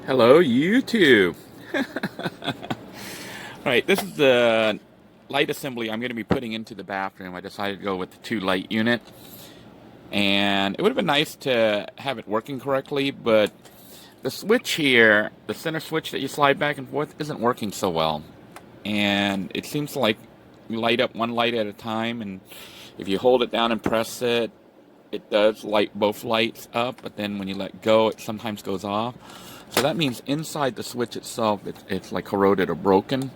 Hello, YouTube. Alright, this is the light assembly I'm going to be putting into the bathroom. I decided to go with the 2 light unit. And it would have been nice to have it working correctly, but the switch here, the center switch that you slide back and forth, isn't working so well. And it seems to like you light up one light at a time, and if you hold it down and press it, it does light both lights up, but then when you let go, it sometimes goes off. So that means inside the switch itself, it's like corroded or broken.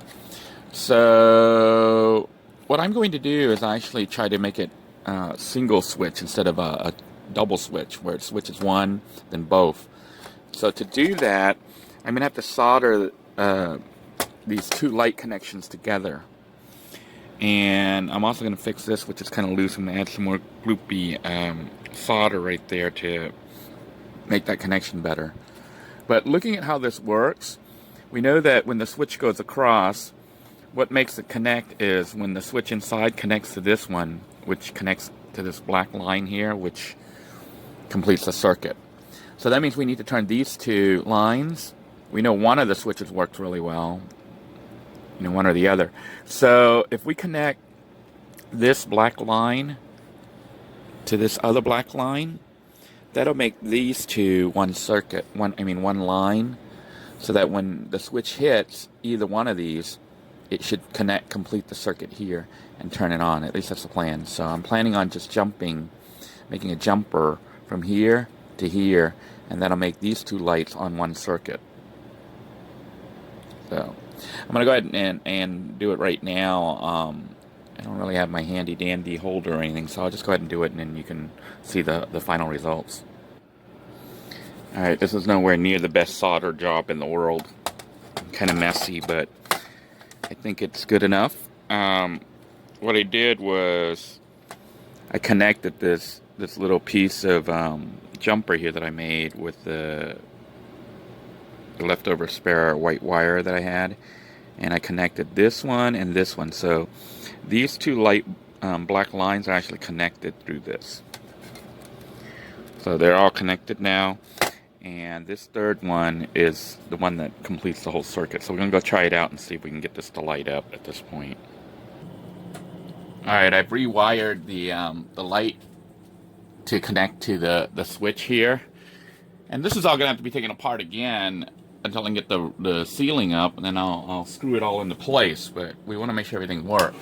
So what I'm going to do is actually try to make it a single switch instead of a double switch, where it switches one, then both. So to do that, I'm going to have to solder these 2 light connections together. And I'm also going to fix this, which is kind of loose. I'm going to add some more gloopy solder right there to make that connection better. But looking at how this works, we know that when the switch goes across, what makes it connect is when the switch inside connects to this one, which connects to this black line here, which completes the circuit. So that means we need to turn these 2 lines. We know one of the switches worked really well, one or the other. So if we connect this black line to this other black line, that'll make these 2 one circuit, one line, so that when the switch hits either one of these, it should complete the circuit here and turn it on. At least that's the plan. So I'm planning on just making a jumper from here to here, and that'll make these 2 lights on one circuit. So I'm going to go ahead and do it right now. I don't really have my handy dandy holder or anything, so I'll just go ahead and do it, and then you can see the final results. Alright, this is nowhere near the best solder job in the world. Kind of messy, but I think it's good enough. What I did was I connected this little piece of jumper here that I made with the leftover spare white wire that I had, and I connected this one and this one. So these 2 light black lines are actually connected through this. So they're all connected now, and this 3rd one is the one that completes the whole circuit. So we're gonna go try it out and see if we can get this to light up at this point. Alright, I've rewired the light to connect to the switch here, and this is all gonna have to be taken apart again until I can get the ceiling up, and then I'll screw it all into place. But we want to make sure everything works.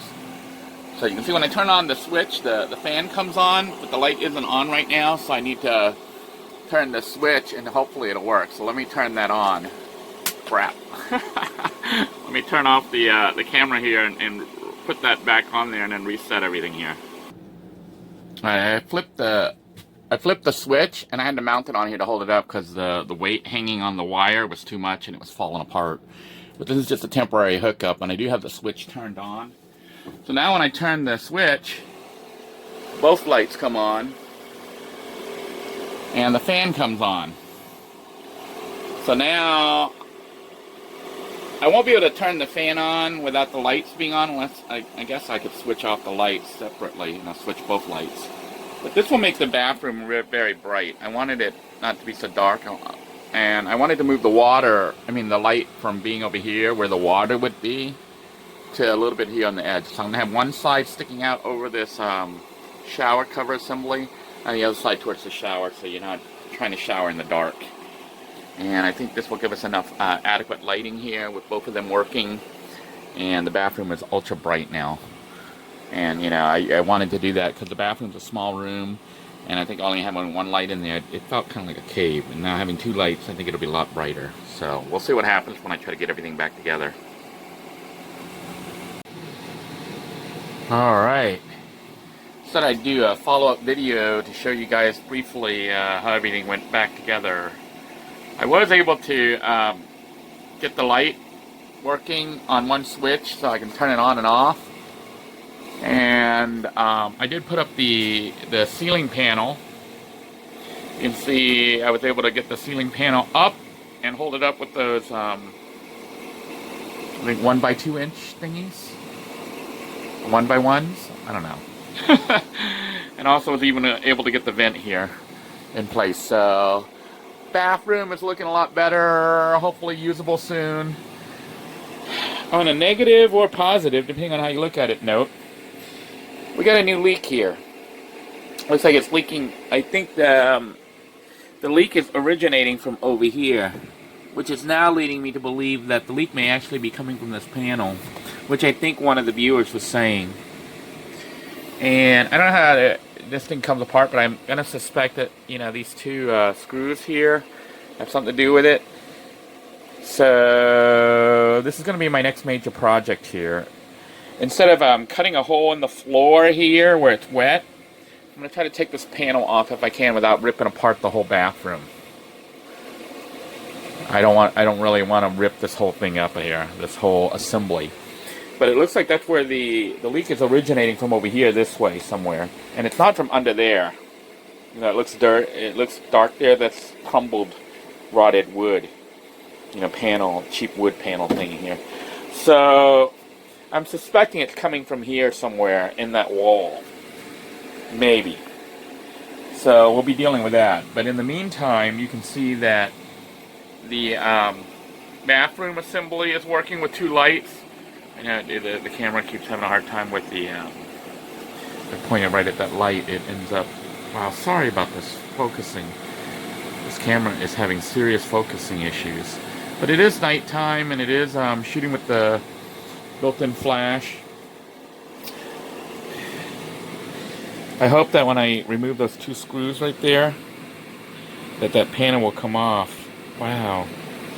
So you can see when I turn on the switch, the fan comes on, but the light isn't on right now, so I need to turn the switch and hopefully it'll work. So let me turn that on. Crap. Let me turn off the camera here and put that back on there and then reset everything here. Alright, I flipped the switch, and I had to mount it on here to hold it up because the weight hanging on the wire was too much and it was falling apart. But this is just a temporary hookup, and I do have the switch turned on. So now when I turn the switch, both lights come on and the fan comes on. So now I won't be able to turn the fan on without the lights being on, unless I guess I could switch off the lights separately, and I'll switch both lights. But this will make the bathroom very bright. I wanted it not to be so dark, and I wanted to move the light from being over here where the water would be to a little bit here on the edge. So I'm gonna have one side sticking out over this shower cover assembly, and the other side towards the shower, so you're not trying to shower in the dark. And I think this will give us enough adequate lighting here with both of them working, and the bathroom is ultra bright now. And I wanted to do that because the bathroom's a small room, and I think only having one light in there, it felt kind of like a cave. And now having 2 lights, I think it'll be a lot brighter. So we'll see what happens when I try to get everything back together. Alright, said I'd do a follow-up video to show you guys briefly how everything went back together. I was able to get the light working on one switch so I can turn it on and off. And I did put up the ceiling panel. You can see I was able to get the ceiling panel up and hold it up with those I think 1x2 inch thingies, 1x1s, I don't know. And also was even able to get the vent here in place. So bathroom is looking a lot better, hopefully usable soon. On a negative or positive, depending on how you look at it, note, we got a new leak here. Looks like it's leaking. I think the leak is originating from over here, which is now leading me to believe that the leak may actually be coming from this panel, which I think one of the viewers was saying. And I don't know how this thing comes apart, but I'm going to suspect that, you know, these two screws here have something to do with it. So this is going to be my next major project here. Instead of cutting a hole in the floor here where it's wet, I'm going to try to take this panel off if I can without ripping apart the whole bathroom. I don't really want to rip this whole thing up here, this whole assembly. But it looks like that's where the leak is originating from, over here this way somewhere. And it's not from under there. You know, it looks dark there. That's crumbled, rotted wood. You know, panel, cheap wood panel thing here. So I'm suspecting it's coming from here somewhere in that wall. Maybe. So we'll be dealing with that. But in the meantime, you can see that the bathroom assembly is working with two lights. I know the camera keeps having a hard time with the pointing right at that light. It ends up, wow, sorry about this focusing. This camera is having serious focusing issues. But it is nighttime, and it is shooting with the built-in flash. I hope that when I remove those two screws right there, that panel will come off. Wow,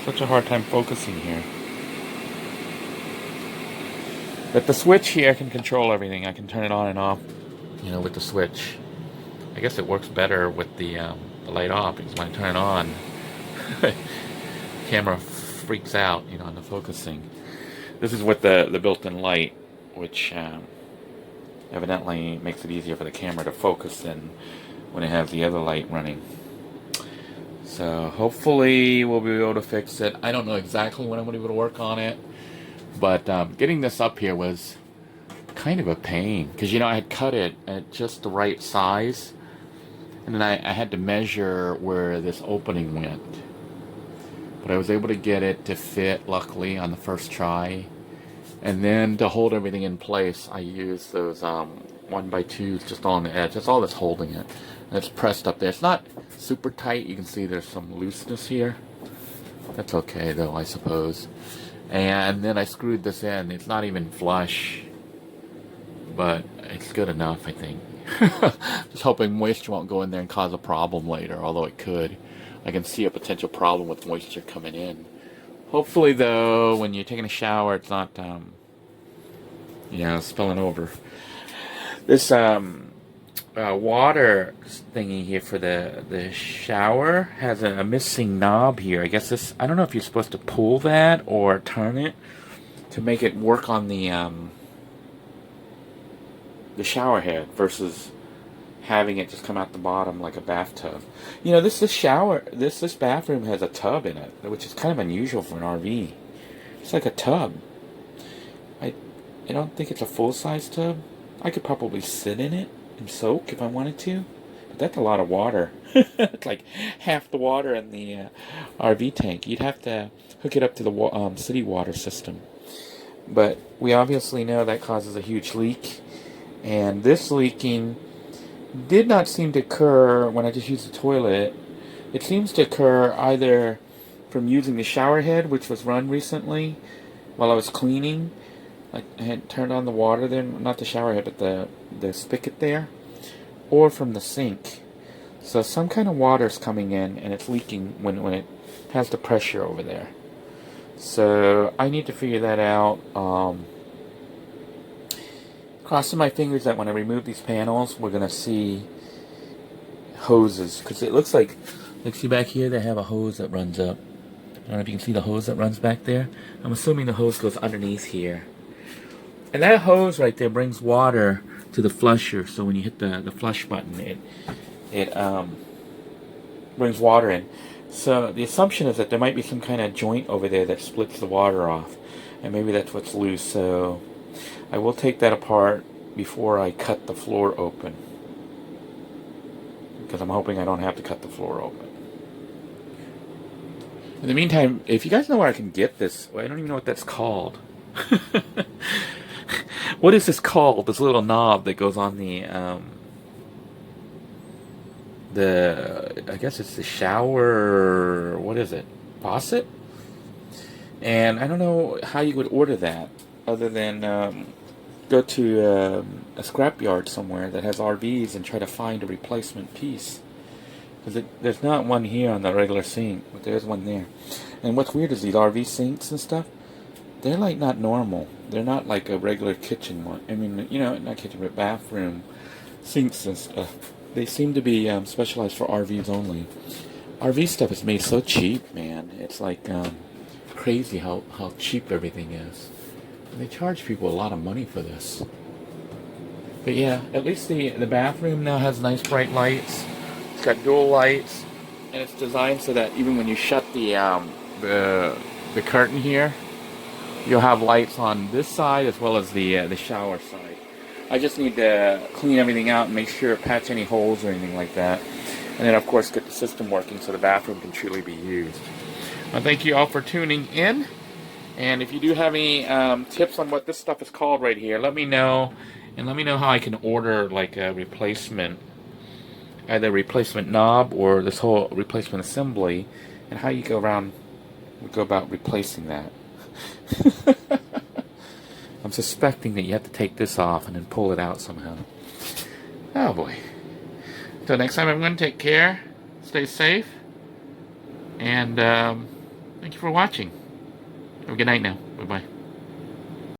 such a hard time focusing here. But the switch here can control everything. I can turn it on and off, you know, with the switch. I guess it works better with the light off, because when I turn it on, the camera freaks out, you know, on the focusing. This is with the built-in light, which evidently makes it easier for the camera to focus than when it has the other light running. So hopefully we'll be able to fix it. I don't know exactly when I'm going to be able to work on it, but getting this up here was kind of a pain, because, you know, I had cut it at just the right size, and then I had to measure where this opening went. But I was able to get it to fit, luckily, on the first try. And then to hold everything in place, I used those 1x2s just on the edge. That's all that's holding it. And it's pressed up there. It's not super tight. You can see there's some looseness here. That's okay, though, I suppose. And then I screwed this in. It's not even flush, but it's good enough, I think. Just hoping moisture won't go in there and cause a problem later, although it could. I can see a potential problem with moisture coming in. Hopefully, though, when you're taking a shower, it's not, you know, spilling over. This water thingy here for the shower has a missing knob here. I guess this, I don't know if you're supposed to pull that or turn it to make it work on the shower head versus having it just come out the bottom like a bathtub. You know, this bathroom has a tub in it, which is kind of unusual for an RV. It's like a tub. I don't think it's a full-size tub. I could probably sit in it and soak if I wanted to, but that's a lot of water. It's like half the water in the RV tank. You'd have to hook it up to the city water system. But we obviously know that causes a huge leak, and this leaking did not seem to occur when I just used the toilet. It seems to occur either from using the shower head, which was run recently while I was cleaning. I had turned on the water there, not the shower head, but the spigot there, or from the sink. So some kind of water's coming in and it's leaking when it has the pressure over there. So I need to figure that out. Crossing my fingers that when I remove these panels, we're going to see hoses. Because it looks like see back here, they have a hose that runs up. I don't know if you can see the hose that runs back there. I'm assuming the hose goes underneath here. And that hose right there brings water to the flusher. So when you hit the flush button, it brings water in. So the assumption is that there might be some kind of joint over there that splits the water off. And maybe that's what's loose. So I will take that apart before I cut the floor open, because I'm hoping I don't have to cut the floor open. In the meantime, if you guys know where I can get this, well, I don't even know what that's called. What is this called? This little knob that goes on the I guess it's the shower. What is it? Faucet? And I don't know how you would order that other than go to a scrapyard somewhere that has RVs and try to find a replacement piece. Because there's not one here on the regular sink, but there's one there. And what's weird is these RV sinks and stuff, they're like not normal. They're not like a regular kitchen one. I mean, you know, not kitchen, but bathroom sinks and stuff. They seem to be specialized for RVs only. RV stuff is made so cheap, man. It's like crazy how cheap everything is. And they charge people a lot of money for this. But yeah, at least the bathroom now has nice bright lights. It's got dual lights, and it's designed so that even when you shut the curtain here, you'll have lights on this side as well as the shower side. I just need to clean everything out and make sure patch any holes or anything like that, and then of course get the system working so the bathroom can truly be used. Well, thank you all for tuning in, and if you do have any tips on what this stuff is called right here, let me know, and let me know how I can order like a replacement, either replacement knob or this whole replacement assembly, and how you go about replacing that. I'm suspecting that you have to take this off and then pull it out somehow. Oh boy. Until next time, everyone, take care, stay safe, and thank you for watching. Have a good night now. Bye-bye.